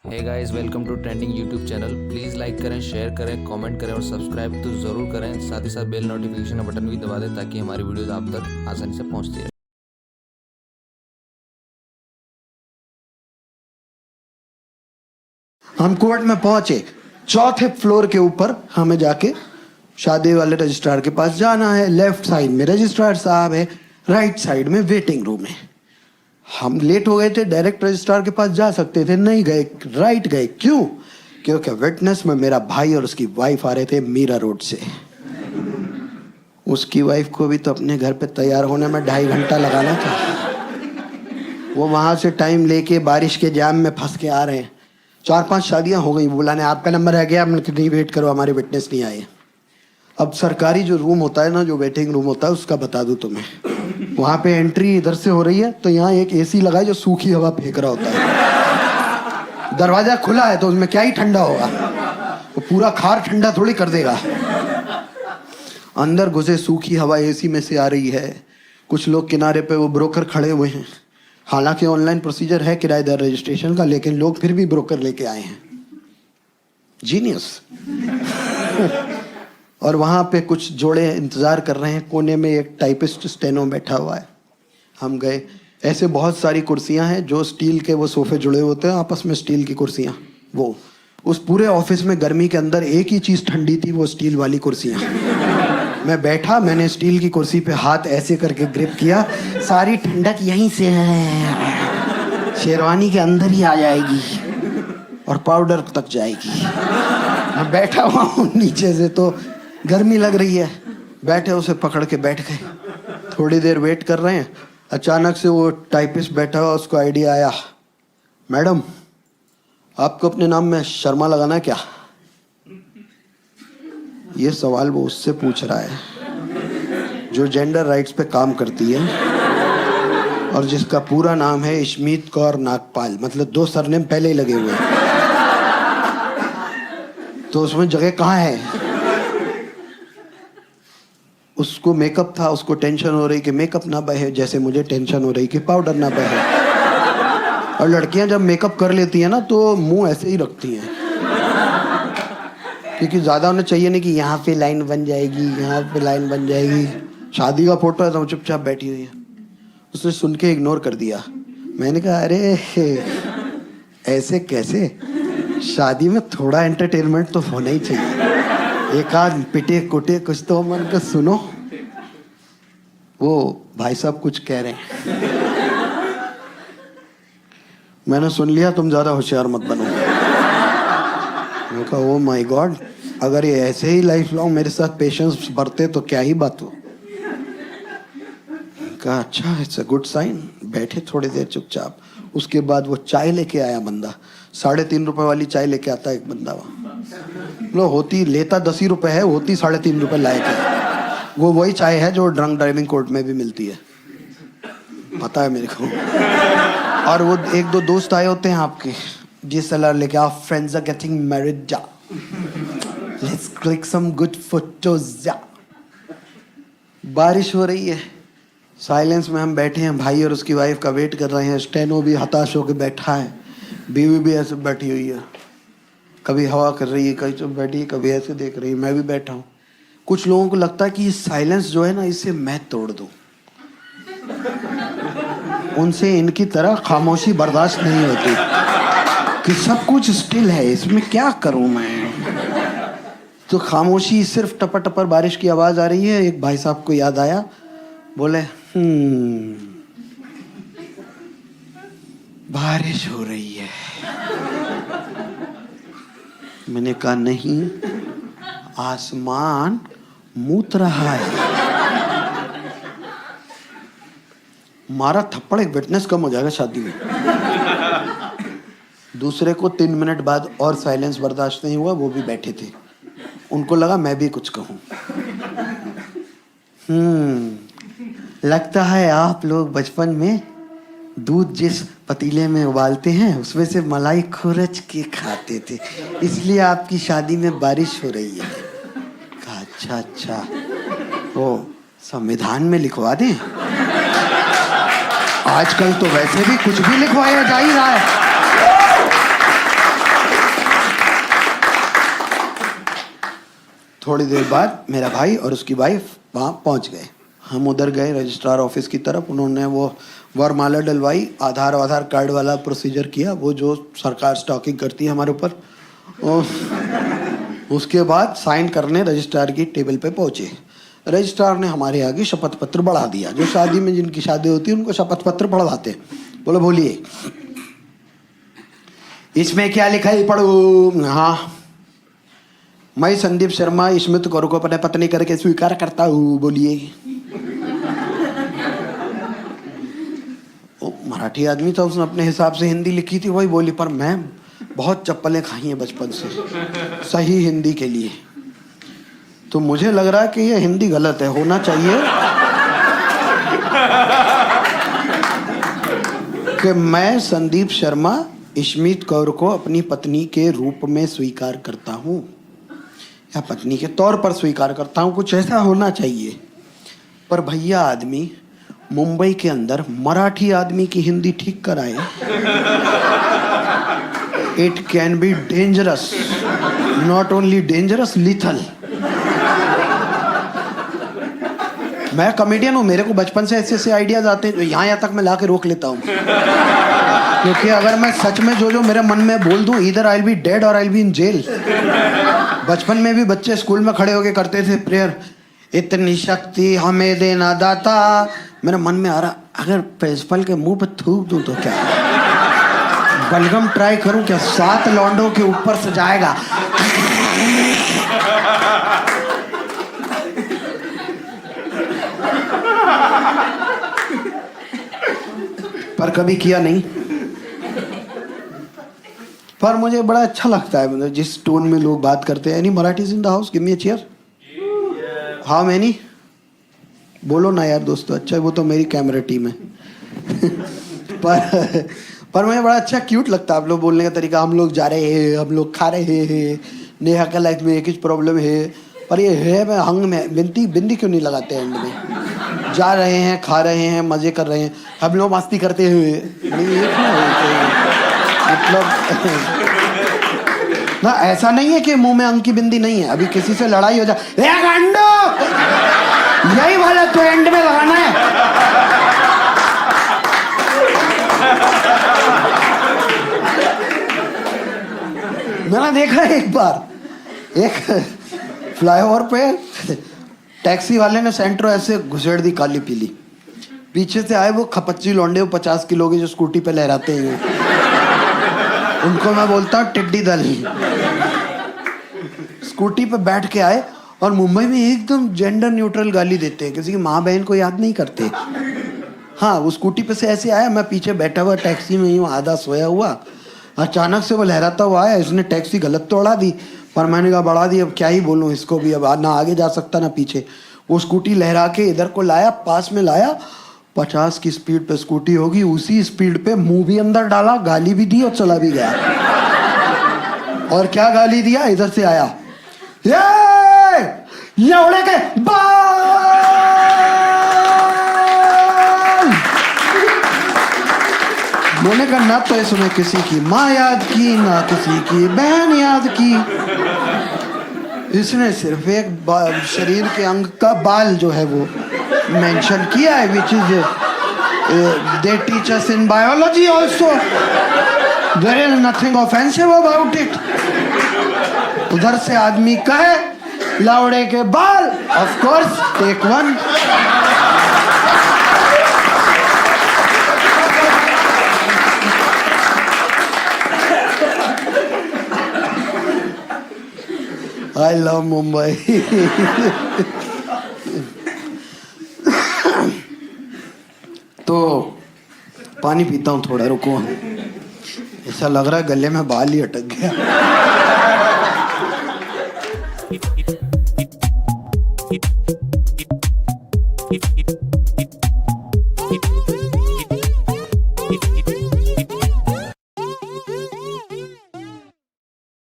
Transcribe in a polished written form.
Hey guys, welcome to trending YouTube channel. Please like करें, share करें, comment करें और सब्सक्राइब तो ज़रूर करें। साथ ही साथ बेल नोटिफिकेशन का बटन भी दबा दें ताकि हमारी वीडियोस आप तक आसानी से पहुंचती रहे। हम कोर्ट में पहुंचे, चौथे फ्लोर के ऊपर हमें जाके शादी वाले रजिस्ट्रार के पास जाना है। लेफ्ट साइड में रजिस्ट्रार साहब है, राइट साइड में वेटिंग रूम है। हम लेट हो गए थे, डायरेक्ट रजिस्ट्रार के पास जा सकते थे, नहीं गए, राइट गए। क्यों? क्योंकि विटनेस में मेरा भाई और उसकी वाइफ आ रहे थे मीरा रोड से। उसकी वाइफ को भी तो अपने घर पे तैयार होने में 2.5 घंटा लगाना था। वो वहां से टाइम लेके बारिश के जाम में फंस के आ रहे हैं। 4-5 शादियां हो गई, बुलाने आपका नंबर है गया, हमने नहीं वेट करो, हमारे विटनेस नहीं आए। अब सरकारी जो रूम होता है ना, जो वेटिंग रूम होता है, उसका बता दूं तुम्हें, वहां पे एंट्री इधर से हो रही है तो यहाँ एक एसी लगा है जो सूखी हवा फेंक रहा होता है। दरवाजा खुला है तो उसमें क्या ही ठंडा होगा, वो पूरा खार ठंडा थोड़ी कर देगा। अंदर घुसे, सूखी हवा एसी में से आ रही है। कुछ लोग किनारे पे वो ब्रोकर खड़े हुए हैं। हालांकि ऑनलाइन प्रोसीजर है किराएदार रजिस्ट्रेशन का, लेकिन लोग फिर भी ब्रोकर लेके आए हैं। जीनियस। और वहां पे कुछ जोड़े इंतजार कर रहे हैं। कोने में एक टाइपिस्ट स्टेनो बैठा हुआ है। हम गए, ऐसे बहुत सारी कुर्सियां हैं जो स्टील के वो सोफे जुड़े होते हैं आपस में, स्टील की कुर्सियां। वो उस पूरे ऑफिस में गर्मी के अंदर एक ही चीज ठंडी थी, वो स्टील वाली कुर्सियां। मैं बैठा, मैंने स्टील की कुर्सी पे हाथ ऐसे करके ग्रिप किया, सारी ठंडक यहीं से है, शेरवानी के अंदर ही आ जाएगी और पाउडर तक जाएगी। मैं बैठा हुआ हूँ, नीचे से तो गर्मी लग रही है। बैठे, उसे पकड़ के बैठ गए। थोड़ी देर वेट कर रहे हैं, अचानक से वो टाइपिस्ट बैठा हुआ, उसको आइडिया आया, मैडम आपको अपने नाम में शर्मा लगाना है क्या? ये सवाल वो उससे पूछ रहा है जो जेंडर राइट्स पे काम करती है और जिसका पूरा नाम है इशमीत कौर नागपाल, मतलब 2 सरनेम पहले ही लगे हुए हैं। तो उसमें जगह कहाँ है? उसको मेकअप था, उसको टेंशन हो रही कि मेकअप ना बहे, जैसे मुझे टेंशन हो रही कि पाउडर ना बहे। और लड़कियां जब मेकअप कर लेती हैं ना तो मुंह ऐसे ही रखती हैं, क्योंकि ज्यादा उन्हें चाहिए नहीं कि यहाँ पे लाइन बन जाएगी, यहाँ पे लाइन बन जाएगी। शादी का फोटो है तो चुपचाप बैठी हुई है। उसने सुन के इग्नोर कर दिया। मैंने कहा अरे ऐसे कैसे, शादी में थोड़ा एंटरटेनमेंट तो होना ही चाहिए, एक आध पिटे कुटे कुछ तो मन का सुनो। वो भाई साहब कुछ कह रहे हैं, मैंने सुन लिया, तुम ज्यादा होशियार मत बनो। मैंने कहा ओ माय गॉड, अगर ये ऐसे ही लाइफ लॉन्ग मेरे साथ पेशेंस बरते तो क्या ही बात हो। कहा अच्छा, इट्स अ गुड साइन। बैठे थोड़ी देर चुपचाप। उसके बाद वो चाय लेके आया बंदा, 3.5 रुपए वाली चाय लेके आता है एक बंदा। वहाँ होती, लेता 10 ही रुपए है, होती 3.5 रुपए लायक है। वो वही चाय है जो ड्रंक ड्राइविंग कोर्ट में भी मिलती है, पता है मेरे को। और वो 1-2 दोस्त आए होते हैं आपके, DSLR लेके, आप फ्रेंड्स आर गेटिंग मैरिड जा, let's click some good photos जा। बारिश हो रही है, साइलेंस में हम बैठे हैं, भाई और उसकी वाइफ का वेट कर रहे हैं। स्टेनो भी हताश होकर बैठा है, बीवी भी ऐसे बैठी हुई है, कभी हवा कर रही है, कभी चुप बैठी है, कभी ऐसे देख रही है, मैं भी बैठा हूँ। कुछ लोगों को लगता है कि ये साइलेंस जो है ना, इसे मैं तोड़ दूं। उनसे इनकी तरह खामोशी बर्दाश्त नहीं होती कि सब कुछ स्टिल है, इसमें क्या करूं मैं। तो खामोशी, सिर्फ टपर टपर बारिश की आवाज आ रही है। एक भाई साहब को याद आया, बोले बारिश हो रही है। मैंने कहा नहीं, आसमान मूत रहा है। मारा थप्पड़, एक विटनेस कम हो जाएगा शादी में। दूसरे को 3 मिनट बाद और साइलेंस बर्दाश्त नहीं हुआ, वो भी बैठे थे, उनको लगा मैं भी कुछ कहूं। लगता है आप लोग बचपन में दूध जिस पतीले में उबालते हैं उसमें से मलाई खुरच के खाते थे, इसलिए आपकी शादी में बारिश हो रही है। कहा अच्छा अच्छा, वो संविधान में लिखवा दें, आजकल तो वैसे भी कुछ भी लिखवाया जा ही रहा है। थोड़ी देर बाद मेरा भाई और उसकी वाइफ वहाँ पहुँच गए। हम उधर गए रजिस्ट्रार ऑफिस की तरफ, उन्होंने वो वरमाला डलवाई, आधार कार्ड वाला प्रोसीजर किया, वो जो सरकार स्टॉकिंग करती है हमारे ऊपर। उसके बाद साइन करने रजिस्ट्रार की टेबल पे पहुँचे। रजिस्ट्रार ने हमारे आगे शपथ पत्र बढ़ा दिया। जो शादी में जिनकी शादी होती है उनको शपथ पत्र पढ़वाते हैं। बोलो बोलिए, इसमें क्या लिखा है पढ़ो। हाँ, मैं संदीप शर्मा स्मित कौर को अपने पत्नी करके स्वीकार करता हूँ। बोलिए। मराठी आदमी था, उसने अपने हिसाब से हिंदी लिखी थी, वही बोली। पर मैं बहुत चप्पलें खाई हैं बचपन से सही हिंदी के लिए, तो मुझे लग रहा है कि ये हिंदी गलत है। होना चाहिए कि मैं संदीप शर्मा स्मित कौर को अपनी पत्नी के रूप में स्वीकार करता हूँ, या पत्नी के तौर पर स्वीकार करता हूँ, कुछ ऐसा होना चाहिए। पर भैया आदमी मुंबई के अंदर मराठी आदमी की हिंदी ठीक कराए, it can be dangerous, not only dangerous, lethal. मैं कॉमेडियन हूँ, मेरे को बचपन से ऐसे ऐसे आइडियाज आते हैं, यहाँ तक मैं ला के रोक लेता हूँ, क्योंकि अगर मैं सच में जो मेरे मन में बोल दूँ, इधर आई विल बी डेड और I will be in jail. बचपन में भी बच्चे स्कूल में खड़े होके करते थे प्रेयर, इतनी शक्ति हमें देना दाता। मेरे मन में आ रहा, अगर प्रिंसिपल के मुंह पे थूक दूं तो क्या, बलगम ट्राई करूं क्या, 7 लौंडों के ऊपर से जाएगा। पर कभी किया नहीं। पर मुझे बड़ा अच्छा लगता है, मतलब जिस टोन में लोग बात करते हैं। Any Marathis in the house, give me a chair. How many? बोलो ना यार दोस्तों, अच्छा वो तो मेरी कैमरा टीम है। पर मुझे बड़ा अच्छा क्यूट लगता है आप लोग बोलने का तरीका। हम लोग जा रहे हैं, हम लोग खा रहे हैं, नेहा का लाइफ में एक ही प्रॉब्लम है। पर ये है मैं हंग में बिंदी क्यों नहीं लगाते एंड में? जा रहे हैं, खा रहे हैं, मजे कर रहे हैं, हम लोग मस्ती करते हुए। मतलब ना, ऐसा नहीं है कि मुंह में अंग की बिंदी नहीं है। अभी किसी से लड़ाई हो जाए, यही वाला तो एंड में लगाना है। मैंने देखा एक बार एक फ्लाईओवर पे टैक्सी वाले ने सेंट्रो ऐसे घुसेड़ दी काली पीली। पीछे से आए वो खपच्ची लौंडे 50 किलो के जो स्कूटी पे लहराते हैं, उनको मैं बोलता हूँ टिड्डी दल। स्कूटी पे बैठ के आए और मुंबई में एकदम जेंडर न्यूट्रल गाली देते हैं, किसी की माँ बहन को याद नहीं करते। हाँ, वो स्कूटी पे से ऐसे आया, मैं पीछे बैठा हुआ टैक्सी में यूँ आधा सोया हुआ, अचानक से वो लहराता हुआ आया। इसने टैक्सी गलत तो उड़ा दी, पर मैंने कहा बढ़ा दी, अब क्या ही बोलूँ इसको भी, अब ना आगे जा सकता ना पीछे। वो स्कूटी लहरा के इधर को लाया, पास में लाया, 50 की स्पीड पे स्कूटी होगी, उसी स्पीड पे मुंह भी अंदर डाला, गाली भी दी और चला भी गया। और क्या गाली दिया, इधर से आया, लौड़े के बाल। मैंने कहा ना तो इसमें किसी की माँ याद की, ना किसी की बहन याद की, इसने सिर्फ एक शरीर के अंग का बाल जो है वो मेंशन किया है, which is they teach us in biology also, there is nothing offensive about it. उधर से आदमी कहे लौड़े के बाल, of course take one. I love Mumbai. तो पानी पीता हूँ थोड़ा, रुको। ऐसा लग रहा है गले में बाल ही अटक गया।